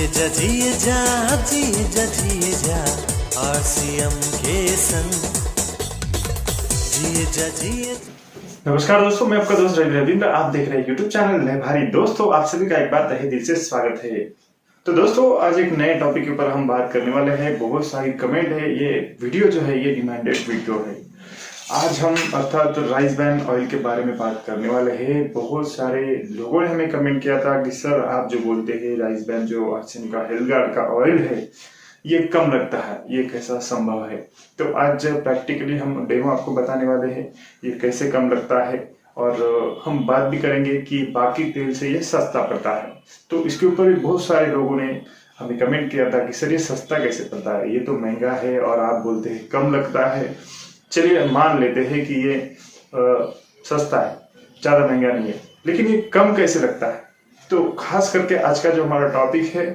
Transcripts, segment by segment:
जिए जा आरसीएम के संग जिए। नमस्कार दोस्तों, मैं आपका दोस्त रविंद्र। आप देख रहे हैं यूट्यूब चैनल नए भारी। दोस्तों, आप सभी का एक बार तहे दिल से स्वागत है। तो दोस्तों, आज एक नए टॉपिक के ऊपर हम बात करने वाले हैं। बहुत सारी कमेंट है, ये वीडियो जो है ये डिमांडेड वीडियो है। आज हम अर्थात राइस ब्रान ऑयल के बारे में बात करने वाले हैं। बहुत सारे लोगों ने हमें कमेंट किया था कि सर, आप जो बोलते हैं राइस ब्रान जो अर्चिन का हेल्थगार्ड का ऑयल है ये कम लगता है, ये कैसा संभव है? तो आज प्रैक्टिकली हम डेमो आपको बताने वाले हैं ये कैसे कम लगता है, और हम बात भी करेंगे कि बाकी तेल से ये सस्ता पड़ता है। तो इसके ऊपर भी बहुत सारे लोगों ने हमें कमेंट किया था कि सर ये सस्ता कैसे पड़ता है, ये तो महंगा है और आप बोलते हैं कम लगता है। चलिए मान लेते हैं कि ये सस्ता है, ज़्यादा महंगा नहीं है, लेकिन ये कम कैसे लगता है? तो खास करके आज का जो हमारा टॉपिक है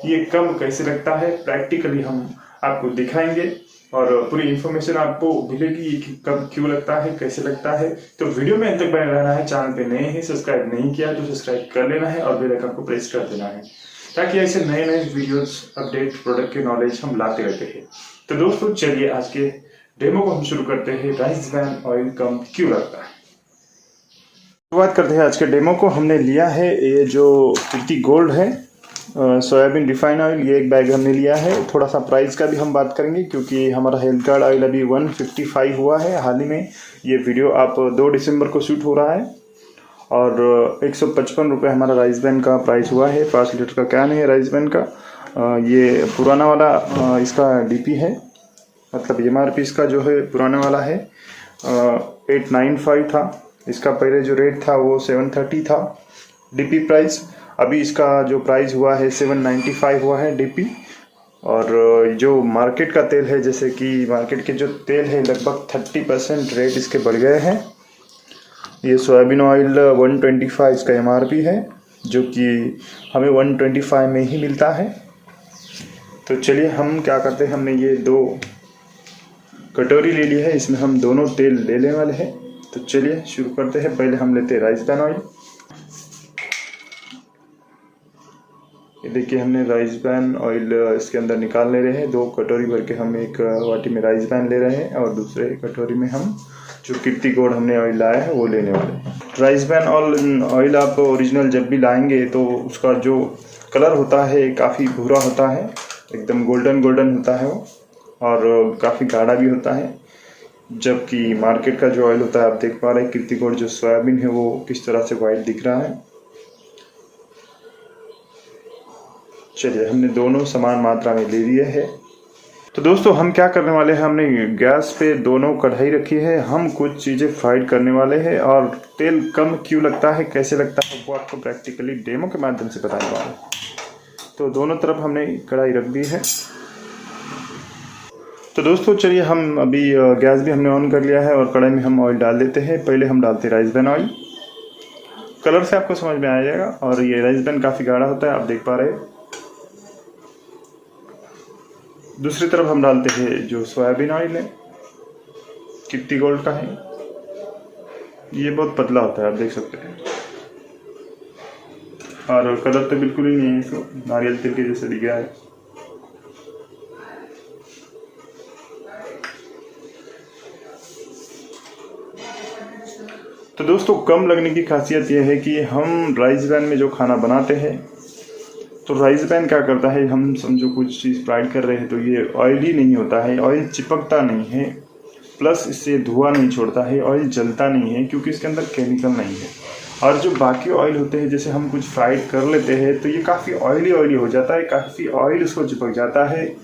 ये कम कैसे लगता है, प्रैक्टिकली हम आपको दिखाएंगे और पूरी इन्फॉर्मेशन आपको मिलेगी कि कब क्यों लगता है, कैसे लगता है। तो वीडियो में अंत तक बने रहना है। चैनल पे नए हैं, सब्सक्राइब नहीं किया तो सब्सक्राइब कर लेना है और बेल आइकन को प्रेस कर देना है, ताकि ऐसे नए नए वीडियोस, अपडेट, प्रोडक्ट के नॉलेज हम लाते रहते हैं। तो दोस्तों, चलिए आज के डेमो को हम शुरू करते हैं। राइस ब्रान ऑयल कम क्यों लगता है, शुरुआत करते हैं आज के डेमो को। हमने लिया है ये जो कीर्ति गोल्ड है सोयाबीन रिफाइन ऑयल, ये एक बैग हमने लिया है। थोड़ा सा प्राइस का भी हम बात करेंगे क्योंकि हमारा हेल्थगार्ड ऑयल अभी 155 हुआ है हाल ही में। ये वीडियो आप 2 दिसंबर को शूट हो रहा है और 155 रुपये हमारा राइस ब्रान का प्राइस हुआ है। 5 लीटर का कैन है राइस ब्रान का। ये पुराना वाला इसका डीपी है, मतलब एमआरपी इसका जो है पुराना वाला है 895 था। इसका पहले जो रेट था वो 730 था डीपी प्राइस। अभी इसका जो प्राइस हुआ है 795 हुआ है डीपी। और जो मार्केट का तेल है, जैसे कि मार्केट के जो तेल है लगभग 30% रेट इसके बढ़ गए हैं। ये सोयाबीन ऑयल 125 इसका एमआरपी है, जो कि हमें 125 में ही मिलता है। तो चलिए हम क्या करते हैं, हमने ये 2 कटोरी ले ली है, इसमें हम दोनों तेल ले लेने वाले हैं। तो चलिए शुरू करते हैं। पहले हम लेते हैं राइस ब्रान ऑयल। ये देखिए, हमने राइस ब्रान ऑयल इसके अंदर निकाल ले रहे हैं। 2 कटोरी भर के हम एक वाटी में राइस ब्रान ले रहे हैं और दूसरे कटोरी में हम जो कीर्ति गोल्ड हमने ऑयल लाया है वो लेने वाले हैं। राइस ब्रान ऑयल आप ओरिजिनल जब भी लाएंगे तो उसका जो कलर होता है काफ़ी भूरा होता है, एकदम गोल्डन गोल्डन होता है वो, और काफ़ी गाढ़ा भी होता है। जबकि मार्केट का जो ऑयल होता है, आप देख पा रहे हैं कीर्ति गोल्ड जो सोयाबीन है वो किस तरह से वाइट दिख रहा है। चलिए, हमने दोनों समान मात्रा में ले लिए हैं। तो दोस्तों, हम क्या करने वाले हैं, हमने गैस पे दोनों कढ़ाई रखी है। हम कुछ चीज़ें फ्राइड करने वाले हैं और तेल कम क्यों लगता है, कैसे लगता है, वो आपको प्रैक्टिकली डेमो के माध्यम से बताने वाले हैं। तो दोनों तरफ हमने कढ़ाई रख दी है। तो दोस्तों चलिए, हम अभी गैस भी हमने ऑन कर लिया है और कढ़ाई में हम ऑयल डाल देते हैं। पहले हम डालते हैं राइस ब्रान ऑयल। कलर से आपको समझ में आ जाएगा। और ये राइस ब्रान काफ़ी गाढ़ा होता है, आप देख पा रहे हैं। दूसरी तरफ हम डालते हैं जो सोयाबीन ऑयल है, कीर्ति गोल्ड का है। ये बहुत पतला होता है, आप देख सकते हैं, और कलर तो बिल्कुल ही नहीं है, इसको नारियल तेल के जैसे दिख रहा है। तो दोस्तों, कम लगने की खासियत यह है कि हम राइस ब्रान में जो खाना बनाते हैं, तो राइस ब्रान क्या करता है, हम समझो कुछ चीज़ फ्राइड कर रहे हैं तो ये ऑयली नहीं होता है, ऑयल चिपकता नहीं है, प्लस इससे धुआं नहीं छोड़ता है, ऑयल जलता नहीं है क्योंकि इसके अंदर केमिकल नहीं है। और जो बाकी ऑयल होते हैं, जैसे हम कुछ फ्राइड कर लेते हैं तो ये काफ़ी ऑयली हो जाता है, काफ़ी ऑयल उसको चिपक जाता है,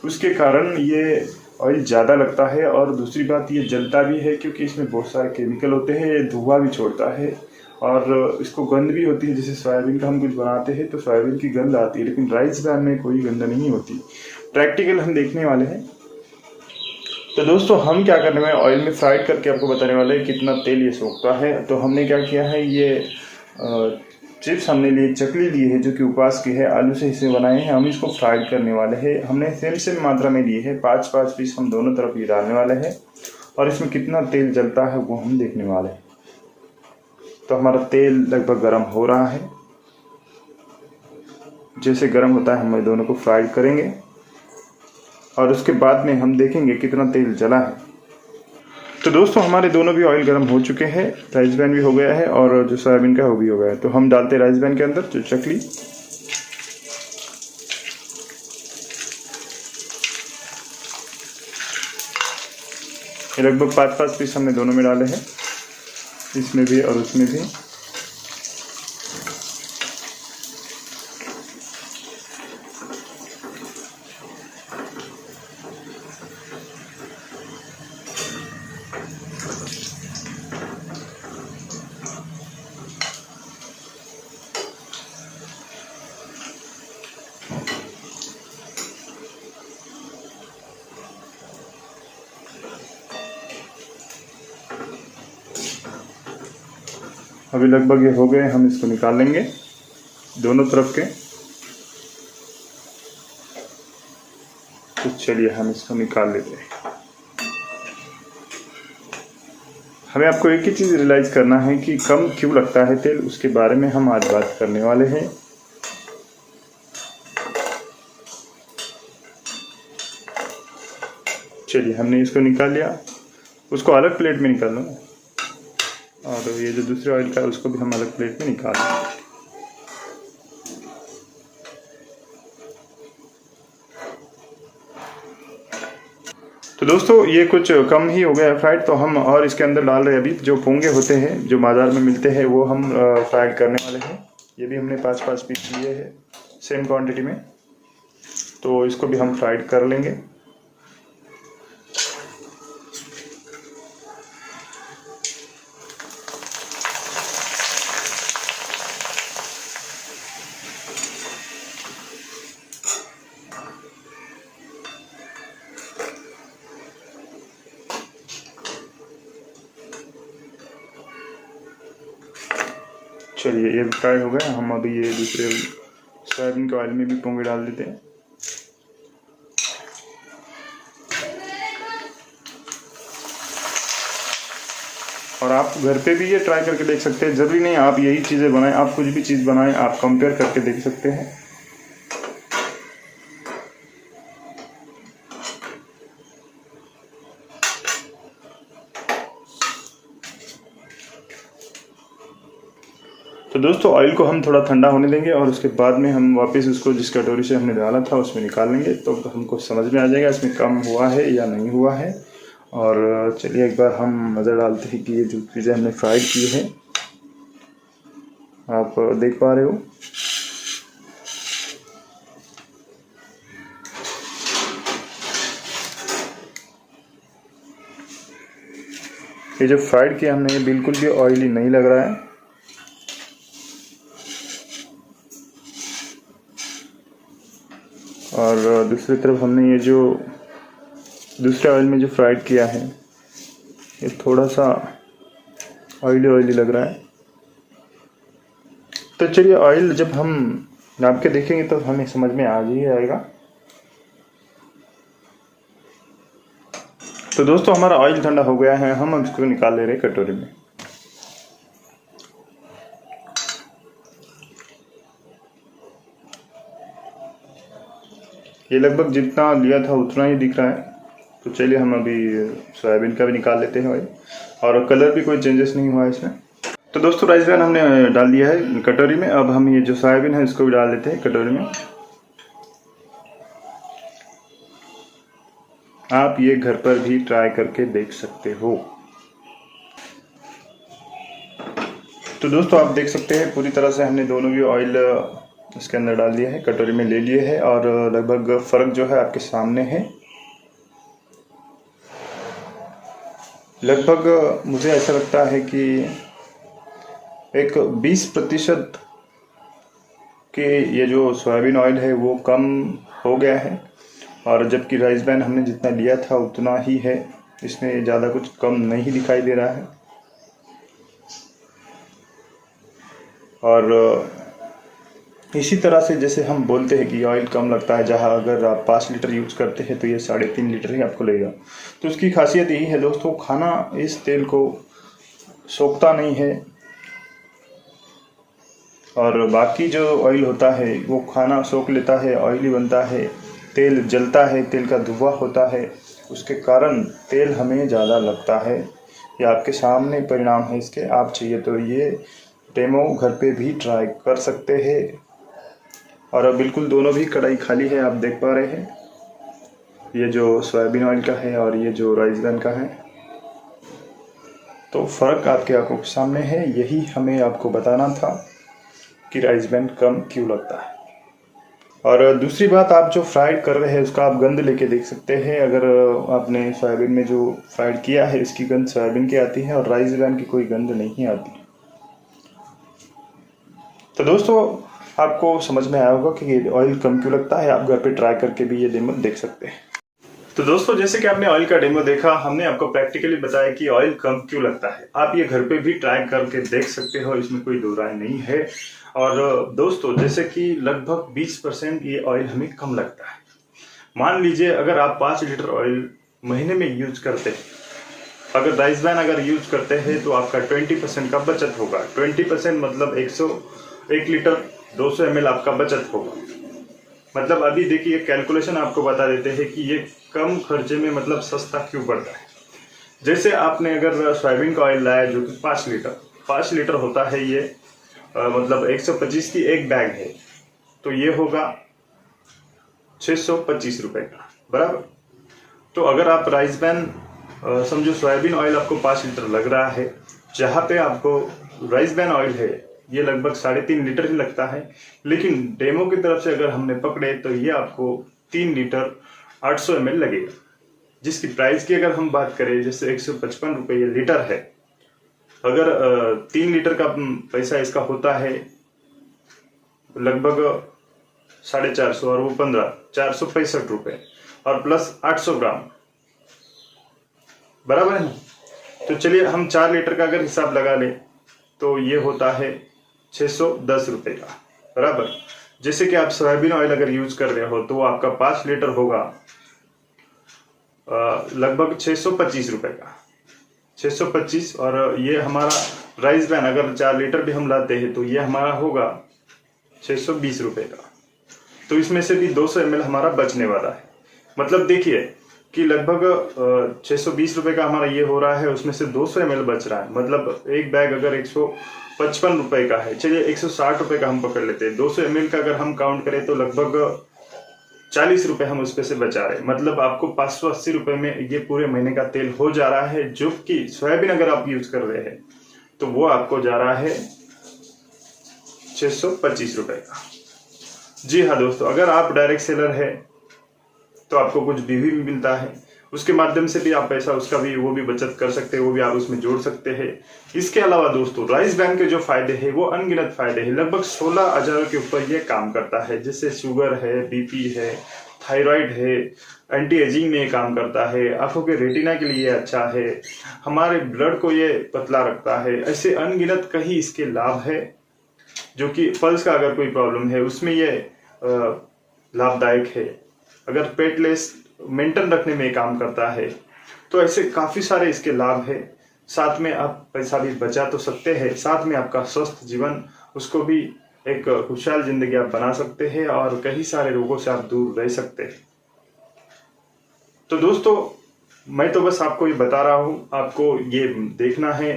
उसके कारण ये ऑयल ज़्यादा लगता है। और दूसरी बात, ये जलता भी है क्योंकि इसमें बहुत सारे केमिकल होते हैं, ये धुआं भी छोड़ता है और इसको गंध भी होती है। जैसे सोयाबीन का हम कुछ बनाते हैं तो सोयाबीन की गंध आती है, लेकिन राइस ब्रान में कोई गंध नहीं होती। प्रैक्टिकल हम देखने वाले हैं। तो दोस्तों, हम क्या करने में ऑयल में फ्राइड करके आपको बताने वाले हैं कितना तेल ये सोखता है। तो हमने क्या किया है, ये चिप्स हमने लिए, चकली ली है जो कि उपवास की है, आलू से हिस्से बनाए हैं। हम इसको फ्राइड करने वाले हैं। हमने सेम मात्रा में लिए है, 5-5 पीस हम दोनों तरफ ये डालने वाले हैं और इसमें कितना तेल जलता है वो हम देखने वाले हैं। तो हमारा तेल लगभग गर्म हो रहा है। जैसे गर्म होता है हम ये दोनों को फ्राई करेंगे और उसके बाद में हम देखेंगे कितना तेल जला है। तो दोस्तों हमारे दोनों भी ऑयल गर्म हो चुके हैं, राइस ब्रान भी हो गया है और जो सोयाबीन का है वो भी हो गया है। तो हम डालते हैं राइस ब्रान के अंदर जो चकली, लगभग 5-5 पीस हमने दोनों में डाले हैं, इसमें भी और उसमें भी। अभी लगभग ये हो गए, हम इसको निकाल लेंगे दोनों तरफ के। तो चलिए हम इसको निकाल लेते हैं। हमें आपको एक ही चीज़ रियलाइज़ करना है कि कम क्यों लगता है तेल, उसके बारे में हम आज बात करने वाले हैं। चलिए हमने इसको निकाल लिया, उसको अलग प्लेट में निकाल लो और ये जो दूसरे ऑयल का है उसको भी हम अलग प्लेट में निकाल लेंगे। तो दोस्तों ये कुछ कम ही हो गया है फ्राइड, तो हम और इसके अंदर डाल रहे हैं अभी जो पोंगे होते हैं जो बाज़ार में मिलते हैं वो हम फ्राइड करने वाले हैं। ये भी हमने 5-5 पीस लिए हैं सेम क्वांटिटी में, तो इसको भी हम फ्राइड कर लेंगे। चलिए ये फ्राई हो गया, हम अभी ये दूसरे सोयाबीन के ऑयल में भी पोंगे डाल देते हैं। और आप घर पे भी ये ट्राई करके देख सकते हैं, ज़रूरी नहीं आप यही चीज़ें बनाएं, आप कुछ भी चीज़ बनाएं, आप कंपेयर करके देख सकते हैं। तो दोस्तों ऑयल को हम थोड़ा ठंडा होने देंगे और उसके बाद में हम वापस उसको जिस कटोरी से हमने डाला था उसमें निकाल लेंगे, तो हमको समझ में आ जाएगा इसमें कम हुआ है या नहीं हुआ है। और चलिए एक बार हम नज़र डालते हैं कि ये जो चीज़ें हमने फ्राइड की है आप देख पा रहे हो। ये जो फ्राइड किया हमने ये बिल्कुल भी ऑयली नहीं लग रहा है। और दूसरी तरफ हमने ये जो दूसरे ऑयल में जो फ्राइड किया है ये थोड़ा सा ऑयली लग रहा है। तो चलिए ऑयल जब हम नाप के देखेंगे तो हमें समझ में आ ही आएगा। तो दोस्तों हमारा ऑयल ठंडा हो गया है, हम इसको निकाल ले रहे हैं कटोरी में। ये लगभग जितना लिया था उतना ही दिख रहा है। तो चलिए हम अभी सोयाबीन का भी निकाल लेते हैं ऑयल, और कलर भी कोई चेंजेस नहीं हुआ है इसमें। तो दोस्तों राइस ब्रान हमने डाल दिया है कटोरी में, अब हम ये जो सोयाबीन है इसको भी डाल देते हैं कटोरी में। आप ये घर पर भी ट्राई करके देख सकते हो। तो दोस्तों आप देख सकते हैं पूरी तरह से हमने दोनों भी ऑयल इसके अंदर डाल दिया है, कटोरी में ले लिए है, और लगभग फ़र्क जो है आपके सामने है। लगभग मुझे ऐसा लगता है कि एक 20% के ये जो सोयाबीन ऑयल है वो कम हो गया है, और जबकि राइस ब्रान हमने जितना लिया था उतना ही है, इसमें ज़्यादा कुछ कम नहीं दिखाई दे रहा है। और इसी तरह से जैसे हम बोलते हैं कि ऑयल कम लगता है, जहां अगर आप 5 लीटर यूज़ करते हैं तो ये 3.5 लीटर ही आपको लगेगा। तो उसकी खासियत यही है दोस्तों, खाना इस तेल को सोखता नहीं है और बाकी जो ऑयल होता है वो खाना सोख लेता है, ऑयली बनता है, तेल जलता है, तेल का धुआं होता है, उसके कारण तेल हमें ज़्यादा लगता है। ये आपके सामने परिणाम है इसके। आप चाहिए तो ये डेमो घर पे भी ट्राई कर सकते हैं। और अब बिल्कुल दोनों भी कढ़ाई खाली है, आप देख पा रहे हैं। ये जो सोयाबीन ऑयल का है और ये जो राइस ब्रैन का है, तो फ़र्क आपके आंखों के सामने है। यही हमें आपको बताना था कि राइस ब्रैन कम क्यों लगता है। और दूसरी बात, आप जो फ्राइड कर रहे हैं उसका आप गंध लेके देख सकते हैं। अगर आपने सोयाबीन में जो फ्राइड किया है इसकी गंध सोयाबीन की आती है और राइस ब्रैन की कोई गंध नहीं आती। तो दोस्तों, आपको समझ में आया होगा कि ऑयल कम क्यों लगता है। आप घर पे ट्राई करके भी ये डेमो देख सकते हैं। तो दोस्तों, जैसे कि आपने ऑयल का डेमो देखा, हमने आपको प्रैक्टिकली बताया कि ऑयल कम क्यों लगता है। आप ये घर पे भी ट्राई करके देख सकते हो, इसमें कोई दो राय नहीं है। और दोस्तों, जैसे कि लगभग 20% ये ऑयल हमें कम लगता है। मान लीजिए अगर आप 5 लीटर ऑयल महीने में यूज करते हैं, अगर राइस ब्रैन अगर यूज करते हैं तो आपका 20% का बचत होगा। 20% मतलब 1 लीटर 200 ml आपका बचत होगा। मतलब अभी देखिए, कैलकुलेशन आपको बता देते हैं कि ये कम खर्चे में मतलब सस्ता क्यों पड़ता है। जैसे आपने अगर सोयाबीन का ऑयल लाया जो कि 5 लीटर होता है, ये मतलब 125 की एक बैग है, तो ये होगा 625 रुपए का, बराबर। तो अगर आप राइस ब्रैन समझो, सोयाबीन ऑयल आपको 5 लीटर लग रहा है, जहाँ पे आपको राइस ब्रैन ऑयल है ये लगभग 3.5 लीटर ही लगता है। लेकिन डेमो की तरफ से अगर हमने पकड़े तो ये आपको 3 लीटर 800 ml लगेगा, जिसकी प्राइस की अगर हम बात करें, जैसे 155 रुपये लीटर है। अगर 3 लीटर का पैसा इसका होता है लगभग 450 और वो 15, 465 रुपये और प्लस 800 ग्राम, बराबर है। तो चलिए हम 4 लीटर का अगर हिसाब लगा ले तो ये होता है 610 रुपये का, बराबर। जैसे कि आप सोयाबीन ऑयल अगर यूज कर रहे हो तो आपका 5 लीटर होगा लगभग 625 रुपये का, 625। और ये हमारा राइस ब्रैन अगर 4 लीटर भी हम लाते हैं तो ये हमारा होगा 620 रुपये का। तो इसमें से भी 200 ml हमारा बचने वाला है। मतलब देखिए कि लगभग 620 रुपये का हमारा ये हो रहा है, उसमें से 200 ml बच रहा है। मतलब एक बैग अगर 155 रुपये का है, चलिए 160 रुपये का हम पकड़ लेते हैं। 200 ml का अगर हम काउंट करें तो लगभग 40 रुपये हम उसपे से बचा रहे हैं। मतलब आपको 580 रुपये में ये पूरे महीने का तेल हो जा रहा है। जो कि सोयाबीन अगर आप यूज कर रहे हैं तो वो आपको जा रहा है 625 रुपये का। जी हाँ दोस्तों, अगर आप डायरेक्ट सेलर है तो आपको कुछ बीवी भी मिलता है, उसके माध्यम से भी आप पैसा उसका भी वो भी बचत कर सकते हैं, वो भी आप उसमें जोड़ सकते हैं। इसके अलावा दोस्तों, राइस ब्रैन के जो फायदे हैं वो अनगिनत फायदे हैं। लगभग 16,000 के ऊपर ये काम करता है। जैसे शुगर है, बीपी है, थायराइड है, एंटी एजिंग में काम करता है, आंखों के रेटिना के लिए अच्छा है, हमारे ब्लड को ये पतला रखता है। ऐसे अनगिनत कई इसके लाभ है, जो कि पल्स का अगर कोई प्रॉब्लम है उसमें ये लाभदायक है। अगर पेटलेस मेंटेन रखने में काम करता है, तो ऐसे काफी सारे इसके लाभ है। साथ में आप पैसा भी बचा तो सकते हैं, साथ में आपका स्वस्थ जीवन उसको भी एक खुशहाल जिंदगी आप बना सकते हैं और कई सारे रोगों से आप दूर रह सकते हैं। तो दोस्तों, मैं तो बस आपको ये बता रहा हूँ, आपको ये देखना है,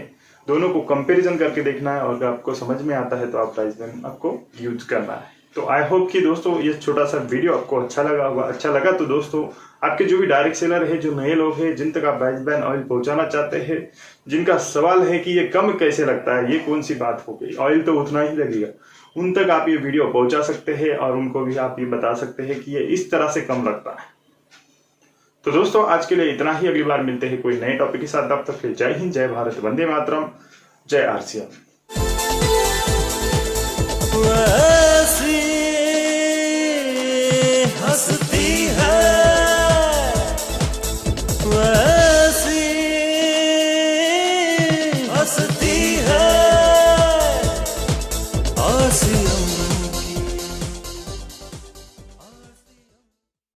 दोनों को कंपैरिजन करके देखना है, और अगर आपको समझ में आता है तो आप राइस ब्रैन आपको यूज करना है। तो आई होप कि दोस्तों ये छोटा सा वीडियो आपको अच्छा लगा होगा। अच्छा लगा तो दोस्तों, आपके जो भी डायरेक्ट सेलर है, जो नए लोग हैं, जिन तक आप राइस ब्रैन ऑयल पहुंचाना चाहते हैं, जिनका सवाल है कि ये कम कैसे लगता है, ये कौन सी बात हो गई, ऑयल तो उतना ही लगेगा, उन तक आप ये वीडियो पहुंचा सकते हैं और उनको भी आप ये बता सकते हैं कि ये इस तरह से कम लगता है। तो दोस्तों, आज के लिए इतना ही। अगली बार मिलते हैं कोई नए टॉपिक के साथ। तब तक के लिए जय हिंद, जय भारत, वंदे मातरम, जय आरसीएम। हंसते